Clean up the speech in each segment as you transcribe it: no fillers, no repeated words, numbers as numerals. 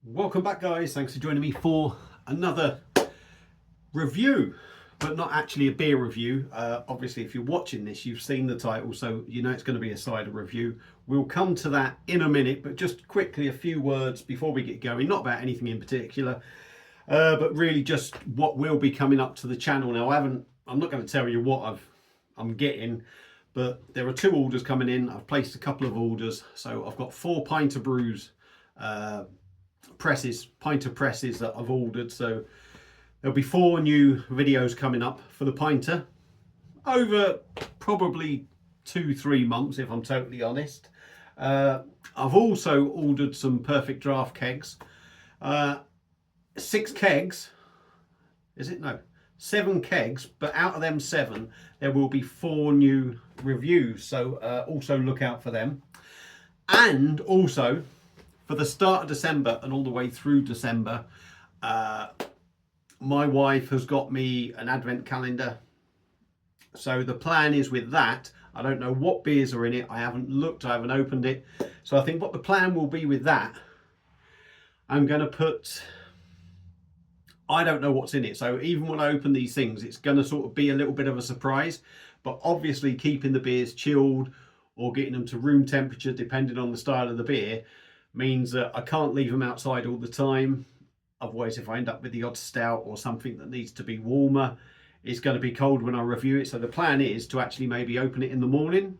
Welcome back, guys. Thanks for joining me for another review, but not actually a beer review. Obviously, if you're watching this, you've seen the title, so you know it's going to be a cider review. We'll come to that in a minute, but just quickly a few words before we get going, not about anything in particular, but really just what will be coming up to the channel. Now, I'm not going to tell you what I'm getting, but there are 2 orders coming in. I've placed a couple of orders, so I've got 4 pint of brews, pinter presses that I've ordered. So there'll be 4 new videos coming up for the pinter over probably 2-3 months, if I'm totally honest. I've also ordered some perfect draft kegs, 6 kegs, is it? No, 7 kegs, but out of them 7 there will be 4 new reviews, so also look out for them. And also for the start of December and all the way through December, my wife has got me an advent calendar. So the plan is with that, I don't know what beers are in it. I haven't looked, I haven't opened it. So I think what the plan will be with that, I'm going to put, I don't know what's in it. So even when I open these things, it's going to sort of be a little bit of a surprise. But obviously keeping the beers chilled or getting them to room temperature, depending on the style of the beer, means that I can't leave them outside all the time. Otherwise, if I end up with the odd stout or something that needs to be warmer, it's going to be cold when I review it. So the plan is to actually maybe open it in the morning,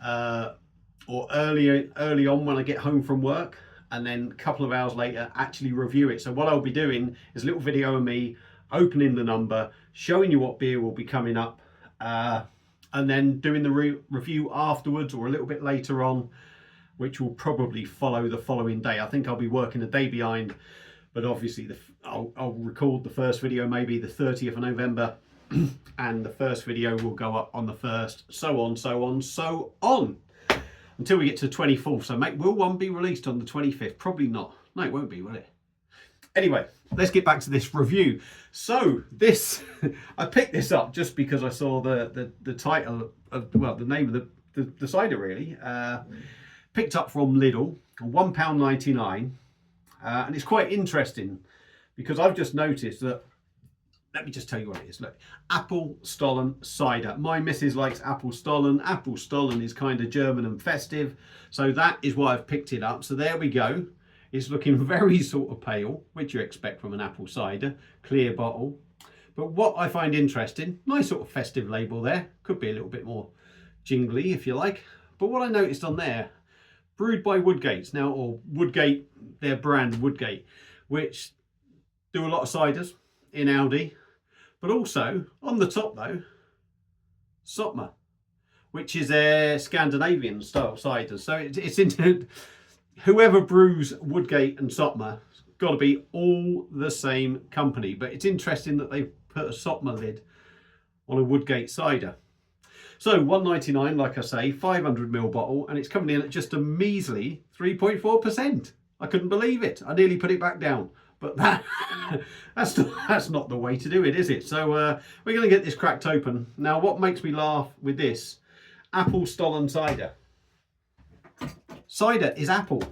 or early on when I get home from work, and then a couple of hours later actually review it. So what I'll be doing is a little video of me opening the number, showing you what beer will be coming up, and then doing the review afterwards or a little bit later on, which will probably follow the following day. I think I'll be working a day behind, but obviously I'll record the first video maybe the 30th of November and the first video will go up on the 1st, so on until we get to the 24th. So will one be released on the 25th? Probably not. No, it won't be, will it? Anyway, let's get back to this review. So this I picked this up just because I saw the title of, well, the name of the cider really. Picked up from Lidl, £1.99, and it's quite interesting because I've just noticed that, let me just tell you what it is. Look, apple stollen cider. My missus likes apple stollen. Apple stollen is kind of German and festive, so that is why I've picked it up. So there we go. It's looking very sort of pale, which you expect from an apple cider, clear bottle. But what I find interesting, nice sort of festive label there. Could be a little bit more jingly if you like. But what I noticed on there, brewed by Woodgates now, or Woodgate, their brand Woodgate, which do a lot of ciders in Aldi, but also on the top though, Sotma, which is their Scandinavian style cider. So it's into whoever brews Woodgate and Sotma, got to be all the same company. But it's interesting that they put a Sotma lid on a Woodgate cider. So £1.99, like I say, 500ml bottle, and it's coming in at just a measly 3.4%. I couldn't believe it. I nearly put it back down, but that's not the way to do it, is it? So we're going to get this cracked open. Now, what makes me laugh with this, apple stollen cider. Cider is apple.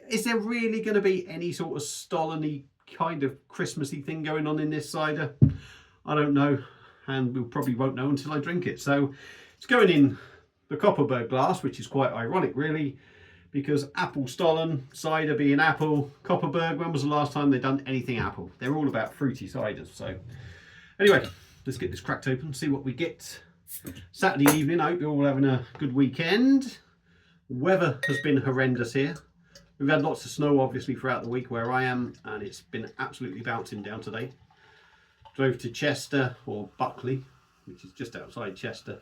Is there really going to be any sort of stollen-y kind of Christmassy thing going on in this cider? I don't know. And we probably won't know until I drink it. So it's going in the Kopparberg glass, which is quite ironic really, because apple stollen, cider being apple, Kopparberg, when was the last time they've done anything apple? They're all about fruity ciders. So anyway, let's get this cracked open, see what we get. Saturday evening, I hope you're all having a good weekend. Weather has been horrendous here. We've had lots of snow obviously throughout the week where I am, and it's been absolutely bouncing down today. Drove to Chester, or Buckley, which is just outside Chester,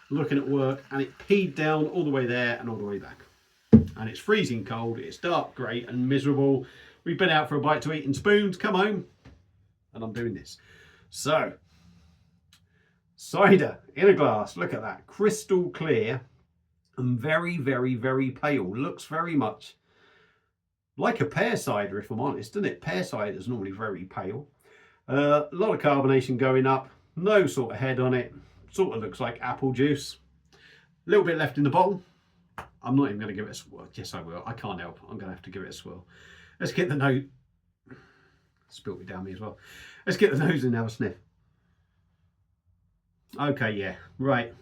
looking at work, and it peed down all the way there and all the way back. And it's freezing cold, it's dark, grey and miserable. We've been out for a bite to eat in Spoons, come home, and I'm doing this. So, cider in a glass, look at that, crystal clear and very, very, very pale. Looks very much like a pear cider, if I'm honest, doesn't it? Pear cider is normally very pale. A lot of carbonation going up, no sort of head on it, sort of looks like apple juice. A little bit left in the bottle. I'm not even going to give it a swirl. Yes, I will. I can't help. I'm going to have to give it a swirl. Let's get the nose. Spilt it down me as well. Let's get the nose and have a sniff. Okay, yeah, right.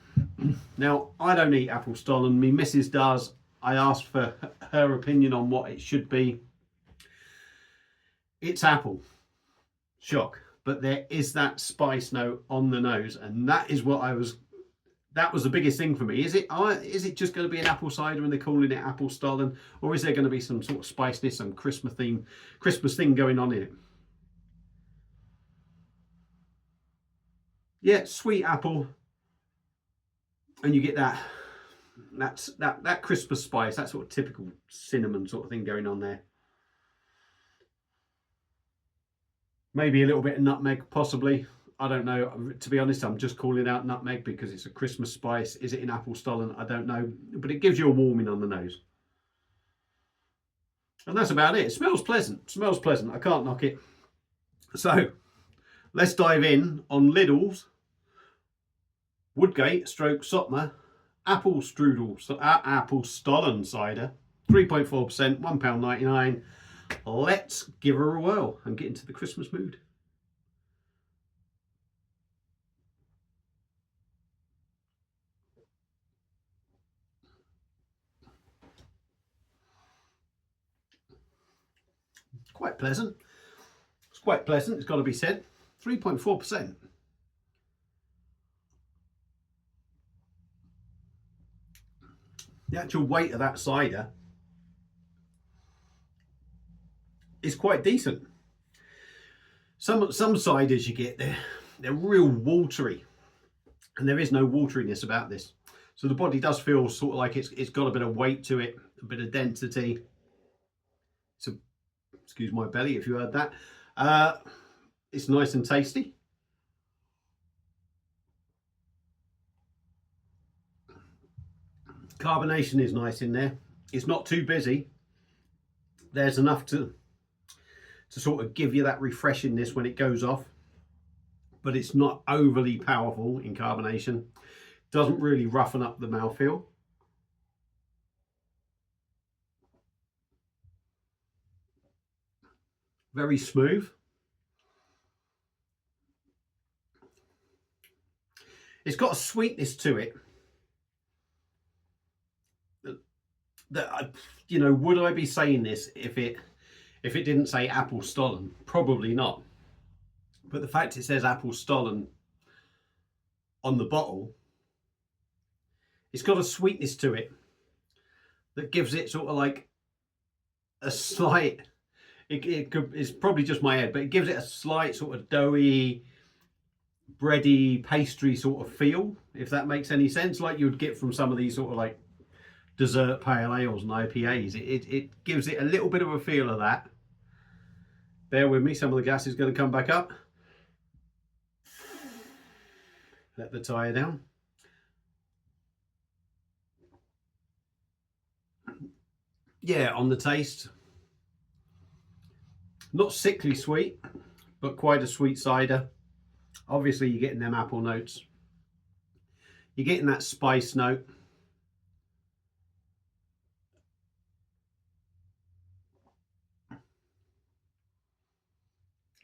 Now, I don't eat apple stollen. Me missus does. I asked for her opinion on what it should be. It's apple. Shock. But there is that spice note on the nose, and that is what that was the biggest thing for me. Is it just going to be an apple cider and they're calling it apple stollen, or is there going to be some sort of spiciness, some Christmas thing going on in it? Yeah, sweet apple, and you get that Christmas spice, that sort of typical cinnamon sort of thing going on there. Maybe a little bit of nutmeg, possibly. I don't know. To be honest, I'm just calling out nutmeg because it's a Christmas spice. Is it in apple stollen? I don't know. But it gives you a warming on the nose. And that's about it. It smells pleasant. It smells pleasant. I can't knock it. So, let's dive in on Lidl's Woodgate stroke Sotma apple stollen cider. 3.4%, £1.99. Let's give her a whirl and get into the Christmas mood. Quite pleasant. It's quite pleasant, it's got to be said. 3.4%. The actual weight of that cider is quite decent. Some ciders you get, they're real watery, and there is no wateriness about this. So the body does feel sort of like it's got a bit of weight to it, a bit of density. So, excuse my belly if you heard that. It's nice and tasty. Carbonation is nice in there. It's not too busy. There's enough to sort of give you that refreshingness when it goes off, but it's not overly powerful in carbonation. Doesn't really roughen up the mouthfeel. Very smooth. It's got a sweetness to it that, you know, would I be saying this if it didn't say apple stollen? Probably not. But the fact it says apple stollen on the bottle, it's got a sweetness to it that gives it sort of like a slight, it's probably just my head, but it gives it a slight sort of doughy, bready, pastry sort of feel, if that makes any sense, like you would get from some of these sort of like dessert pale ales and IPAs. It gives it a little bit of a feel of that. Bear with me, some of the gas is going to come back up. Let the tyre down. Yeah, on the taste, not sickly sweet, but quite a sweet cider. Obviously you're getting them apple notes, you're getting that spice note.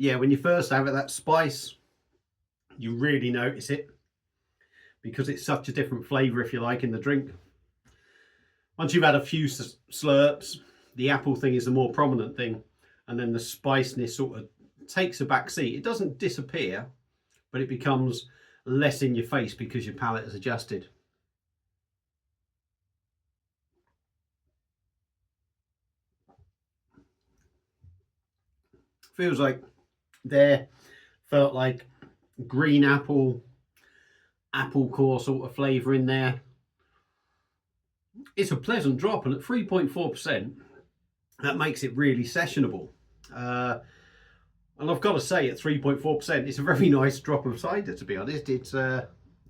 Yeah, when you first have it, that spice, you really notice it because it's such a different flavour, if you like, in the drink. Once you've had a few slurps, the apple thing is the more prominent thing, and then the spiciness sort of takes a back seat. It doesn't disappear, but it becomes less in your face because your palate has adjusted. Feels like there felt like green apple core sort of flavour in there. It's a pleasant drop, and at 3.4%, that makes it really sessionable. And I've got to say, at 3.4%, it's a very nice drop of cider, to be honest. It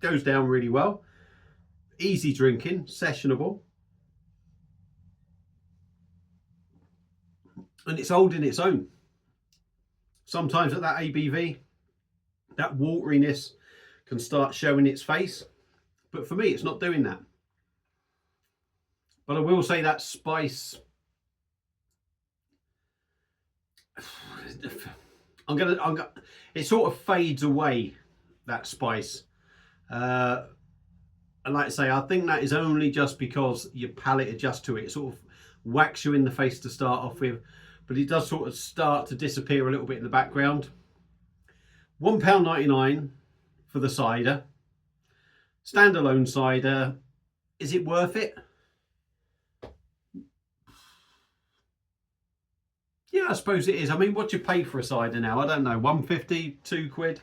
goes down really well. Easy drinking, sessionable. And it's holding its own. Sometimes at that ABV, that wateriness can start showing its face. But for me, it's not doing that. But I will say that spice it sort of fades away, that spice. And like I say, I think that is only just because your palate adjusts to it. It sort of whacks you in the face to start off with, but it does sort of start to disappear a little bit in the background. £1.99 for the cider. Standalone cider. Is it worth it? Yeah, I suppose it is. I mean, what do you pay for a cider now? I don't know. 150, £2?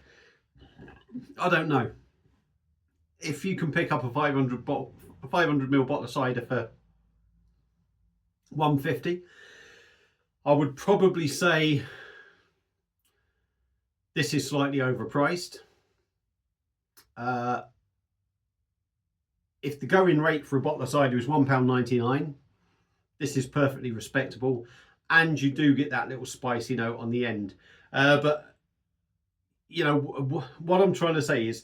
I don't know. If you can pick up a 500ml bottle of cider for 150, I would probably say this is slightly overpriced. If the going rate for a bottle of cider is £1.99, this is perfectly respectable, and you do get that little spicy note on the end. But you know what I'm trying to say is,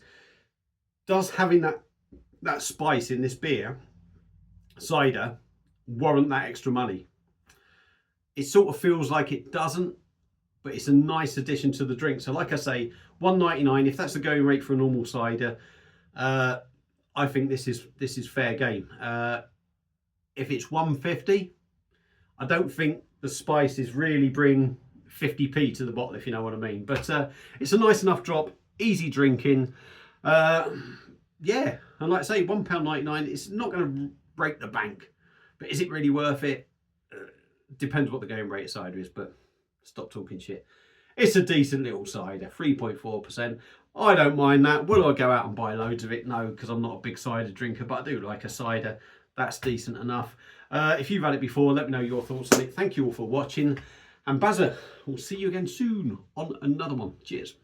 does having that spice in this beer, cider, warrant that extra money? It sort of feels like it doesn't, but it's a nice addition to the drink. So like I say, £1.99, if that's the going rate for a normal cider, I think this is fair game. If it's £1.50, I don't think the spices really bring 50p to the bottle, if you know what I mean. But it's a nice enough drop, easy drinking. Yeah, and like I say, £1.99, it's not going to break the bank, but is it really worth it? Depends what the going rate of cider is, but stop talking shit. It's a decent little cider, 3.4%. I don't mind that. Will I go out and buy loads of it? No, because I'm not a big cider drinker, but I do like a cider. That's decent enough. If you've had it before, let me know your thoughts on it. Thank you all for watching, and Bazza, we'll see you again soon on another one. Cheers.